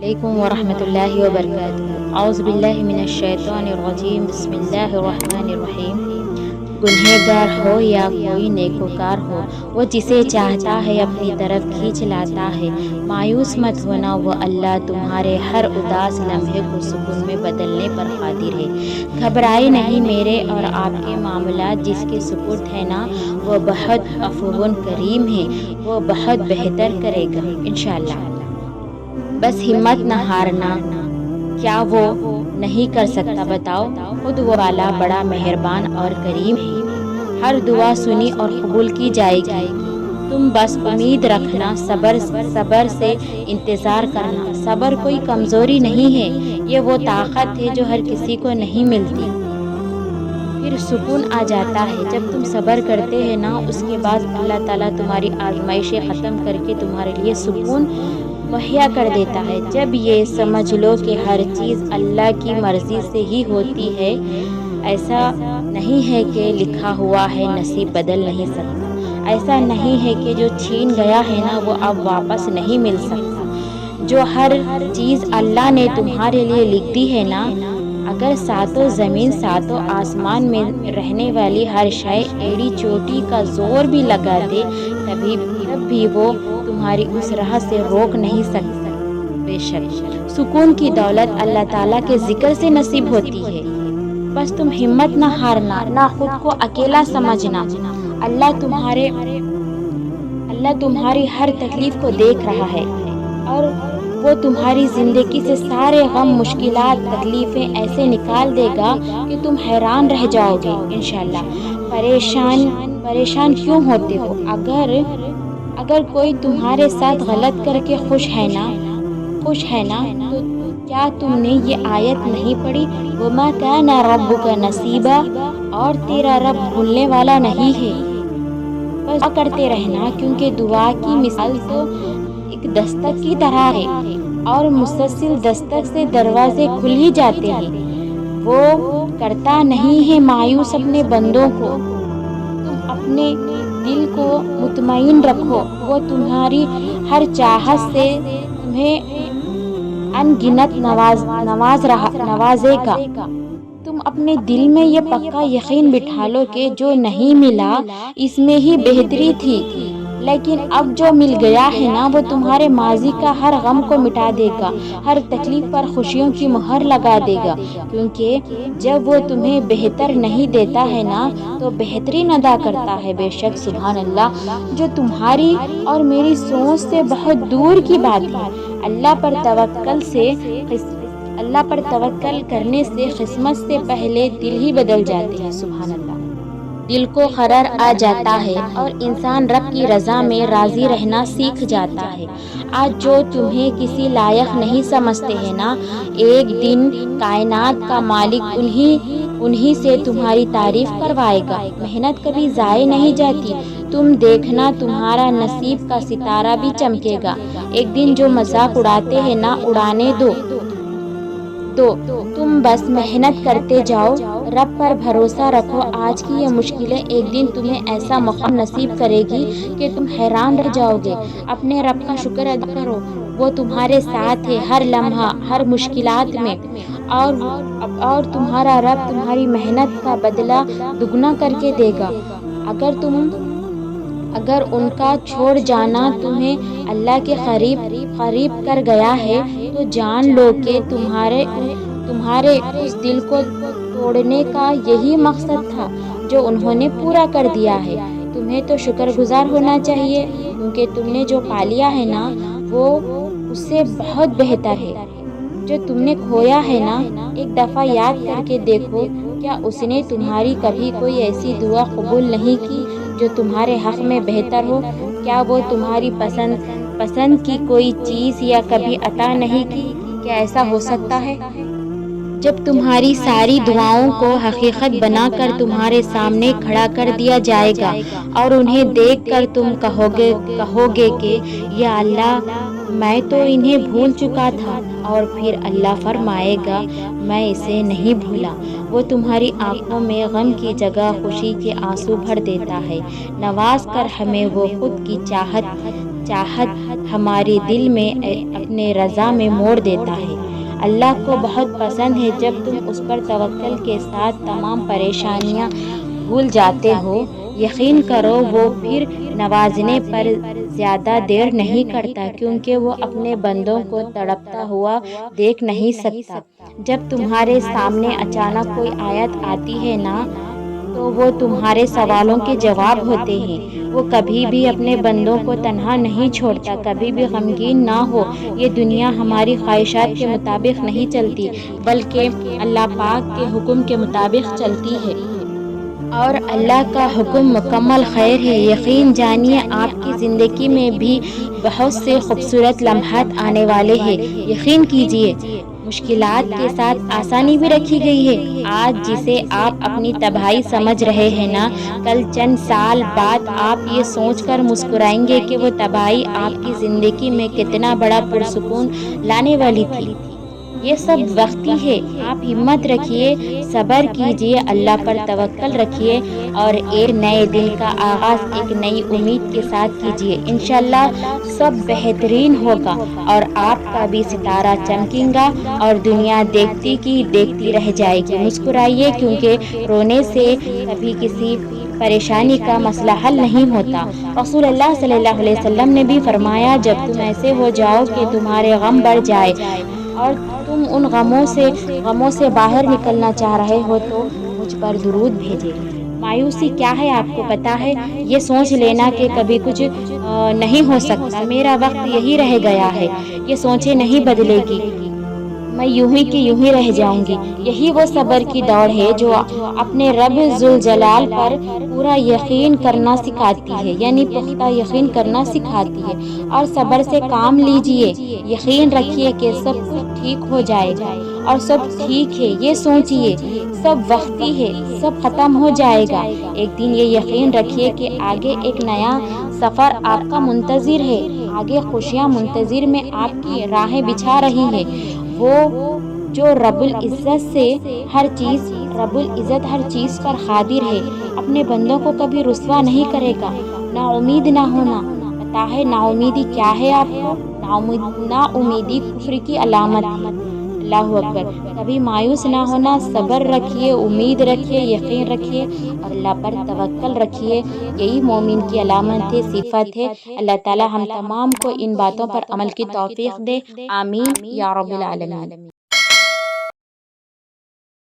علیکم ورحمۃ اللہ وبرکاتہ۔ اعوذ باللہ من الشیطان الرجیم، بسم اللہ الرحمن الرحیم۔ گنہگار ہو یا کوئی نیکوکار ہو، وہ جسے چاہتا ہے اپنی طرف کھینچ لاتا ہے۔ مایوس مت ہونا، وہ اللہ تمہارے ہر اداس لمحے کو سکون میں بدلنے پر قادر ہے۔ گھبرائے نہیں، میرے اور آپ کے معاملات جس کے سپرد ہے نا، وہ بہت عفو کریم ہے، وہ بہت بہتر کرے گا انشاءاللہ۔ بس ہمت نہ ہارنا، کیا وہ نہیں کر سکتا بتاؤ؟ خود وہ والا بڑا مہربان اور کریم ہے، ہر دعا سنی اور قبول کی جائے گی۔ تم بس امید رکھنا، صبر سے انتظار کرنا۔ صبر کوئی کمزوری نہیں ہے، یہ وہ طاقت ہے جو ہر کسی کو نہیں ملتی۔ پھر سکون آ جاتا ہے جب تم صبر کرتے ہیں نا، اس کے بعد اللہ تعالیٰ تمہاری آزمائشیں ختم کر کے تمہارے لیے سکون مہیا کر دیتا ہے۔ جب یہ سمجھ لو کہ ہر چیز اللہ کی مرضی سے ہی ہوتی ہے، ایسا نہیں ہے کہ لکھا ہوا ہے نصیب بدل نہیں سکتا، ایسا نہیں ہے کہ جو چھین گیا ہے نا وہ اب واپس نہیں مل سکتا۔ جو ہر چیز اللہ نے تمہارے لیے لکھ دی ہے نا، اگر ساتوں زمین ساتوں آسمان میں رہنے والی ہر شے ایڑی چوٹی کا زور بھی لگا دے، تب بھی وہ تمہاری اس راہ سے روک نہیں سکتا۔ بے شک سکون کی دولت اللہ تعالیٰ کے ذکر سے نصیب ہوتی ہے۔ بس تم ہمت نہ ہارنا، نہ خود کو اکیلا سمجھنا۔ اللہ تمہاری ہر تکلیف کو دیکھ رہا ہے، اور وہ تمہاری زندگی سے سارے غم، مشکلات، تکلیفیں ایسے نکال دے گا کہ تم حیران رہ جاؤ گے انشاءاللہ۔ پریشان کیوں ہوتے ہو؟ اگر کوئی تمہارے ساتھ غلط کر کے خوش ہے نا تو کیا تم نے یہ آیت نہیں پڑھی؟ وَمَا كَانَ رَبُّكَ نَسِيبًا، اور تیرا رب بھولنے والا نہیں ہے۔ بس دعا کرتے رہنا، کیونکہ دعا کی مثال تو ایک دستک کی طرح ہے، اور مسلسل دستک سے دروازے کھل ہی جاتے ہیں۔ وہ کرتا نہیں ہے مایوس اپنے بندوں کو۔ تم اپنے دل کو مطمئن رکھو، وہ تمہاری ہر چاہت سے تمہیں ان گنت نوازے گا۔ تم اپنے دل میں یہ پکا یقین بٹھا لو کہ جو نہیں ملا اس میں ہی بہتری تھی، لیکن اب جو مل گیا ہے نا وہ تمہارے ماضی کا ہر غم کو مٹا دے گا، ہر تکلیف پر خوشیوں کی مہر لگا دے گا۔ کیونکہ جب وہ تمہیں بہتر نہیں دیتا ہے نا تو بہترین ادا کرتا ہے۔ بے شک سبحان اللہ، جو تمہاری اور میری سوچ سے بہت دور کی بات ہے۔ اللہ پر توکل کرنے سے قسمت سے پہلے دل ہی بدل جاتے ہیں۔ سبحان اللہ، دل کو قرار آ جاتا ہے اور انسان رب کی رضا میں راضی رہنا سیکھ جاتا ہے۔ آج جو تمہیں کسی لائق نہیں سمجھتے ہیں نا، ایک دن کائنات کا مالک انہی سے تمہاری تعریف کروائے گا۔ محنت کبھی ضائع نہیں جاتی، تم دیکھنا تمہارا نصیب کا ستارہ بھی چمکے گا۔ ایک دن جو مذاق اڑاتے ہیں نا، اڑانے دو، تم بس محنت کرتے جاؤ، رب پر بھروسہ رکھو۔ آج کی یہ مشکلیں ایک دن تمہیں ایسا مقام نصیب کرے گی کہ تم حیران رہ جاؤ گے۔ اپنے رب کا شکر ادا کرو، وہ تمہارے ساتھ ہے ہر لمحہ، ہر مشکلات میں، اور تمہارا رب تمہاری محنت کا بدلہ دگنا کر کے دے گا۔ اگر ان کا چھوڑ جانا تمہیں اللہ کے قریب کر گیا ہے تو جان لو کہ تمہارے اس دل کو توڑنے کا یہی مقصد تھا جو انہوں نے پورا کر دیا ہے۔ تمہیں تو شکر گزار ہونا چاہیے، کیونکہ تم نے جو پا لیا ہے نا وہ اس سے بہت بہتر ہے۔ جو تم نے کھویا ہے نا، ایک دفعہ یاد کر کے دیکھو، کیا اس نے تمہاری کبھی کوئی ایسی دعا قبول نہیں کی جو تمہارے حق میں بہتر ہو؟ کیا وہ تمہاری پسند کی کوئی چیز یا کبھی عطا نہیں کی؟ کیا ایسا ہو سکتا ہے؟ جب تمہاری ساری دعاؤں کو حقیقت بنا کر تمہارے سامنے کھڑا کر دیا جائے گا اور انہیں دیکھ کر تم کہو گے کہ یا اللہ، میں تو انہیں بھول چکا تھا، اور پھر اللہ فرمائے گا میں اسے نہیں بھولا۔ وہ تمہاری آنکھوں میں غم کی جگہ خوشی کے آنسو بھر دیتا ہے، نواز کر ہمیں وہ خود کی چاہت چاہت ہمارے دل میں اپنے رضا میں موڑ دیتا ہے۔ اللہ کو بہت پسند ہے جب تم اس پر توکل کے ساتھ تمام پریشانیاں بھول جاتے ہو۔ یقین کرو وہ پھر نوازنے پر زیادہ دیر نہیں کرتا، کیونکہ وہ اپنے بندوں کو تڑپتا ہوا دیکھ نہیں سکتا۔ جب تمہارے سامنے اچانک کوئی آیت آتی ہے نا، تو وہ تمہارے سوالوں کے جواب ہوتے ہیں۔ وہ کبھی بھی اپنے بندوں کو تنہا نہیں چھوڑتا۔ کبھی بھی غمگین نہ ہو، یہ دنیا ہماری خواہشات کے مطابق نہیں چلتی، بلکہ اللہ پاک کے حکم کے مطابق چلتی ہے، اور اللہ کا حکم مکمل خیر ہے۔ یقین جانیے آپ کی زندگی میں بھی بہت سے خوبصورت لمحات آنے والے ہیں۔ یقین کیجیے، مشکلات کے ساتھ آسانی بھی رکھی گئی ہے۔ آج جسے آپ اپنی تباہی سمجھ رہے ہیں نا، کل چند سال بعد آپ یہ سوچ کر مسکرائیں گے کہ وہ تباہی آپ کی زندگی میں کتنا بڑا پرسکون لانے والی تھی۔ یہ سب وقتی ہے، آپ ہمت رکھیے، صبر کیجیے، اللہ پر توکل رکھیے، اور ایک نئے دن کا آغاز ایک نئی امید کے ساتھ کیجیے۔ انشاءاللہ سب بہترین ہوگا، اور آپ کا بھی ستارہ چمکے گا، اور دنیا دیکھتی کی دیکھتی رہ جائے گی۔ مسکرائیے، کیونکہ رونے سے کبھی کسی پریشانی کا مسئلہ حل نہیں ہوتا۔ رسول اللہ صلی اللہ علیہ وسلم نے بھی فرمایا، جب تم ایسے ہو جاؤ کہ تمہارے غم بڑھ جائے اور تم ان غموں سے باہر نکلنا چاہ رہے ہو، تو مجھ پر درود بھیجے۔ مایوسی کیا ہے آپ کو پتا ہے؟ یہ سوچ لینا کہ کبھی کچھ نہیں ہو سکتا، میرا وقت یہی رہ گیا ہے، یہ سوچیں نہیں بدلے گی، میں یوں ہی کہ یوں ہی رہ جاؤں گی۔ یہی وہ صبر کی دوڑ ہے جو اپنے رب ذوالجلال پر پورا یقین کرنا سکھاتی ہے، یعنی پختہ یقین کرنا سکھاتی ہے۔ اور صبر سے کام لیجئے، یقین رکھیے کہ سب کچھ ٹھیک ہو جائے گا، اور سب ٹھیک ہے یہ سوچئے، سب وقتی ہے، سب ختم ہو جائے گا۔ ایک دن یہ یقین رکھیے کہ آگے ایک نیا سفر آپ کا منتظر ہے، آگے خوشیاں منتظر میں آپ کی راہیں بچھا رہی ہیں۔ وہ جو رب العزت ہر چیز پر قادر ہے، اپنے بندوں کو کبھی رسوا نہیں کرے گا۔ نا امید نہ ہونا، پتا ہے نا امیدی کیا ہے آپ کو؟ نا امیدی کفر کی علامت ہے۔ اللہ اکبر۔ کبھی مایوس نہ ہونا، صبر رکھیے، امید رکھیے، یقین رکھیے، اور اللہ پر توکل رکھیے، یہی مومن کی علامت ہے، صفت ہے۔ اللہ تعالی ہم تمام کو ان باتوں پر عمل کی توفیق دے، آمین یا رب العالمین۔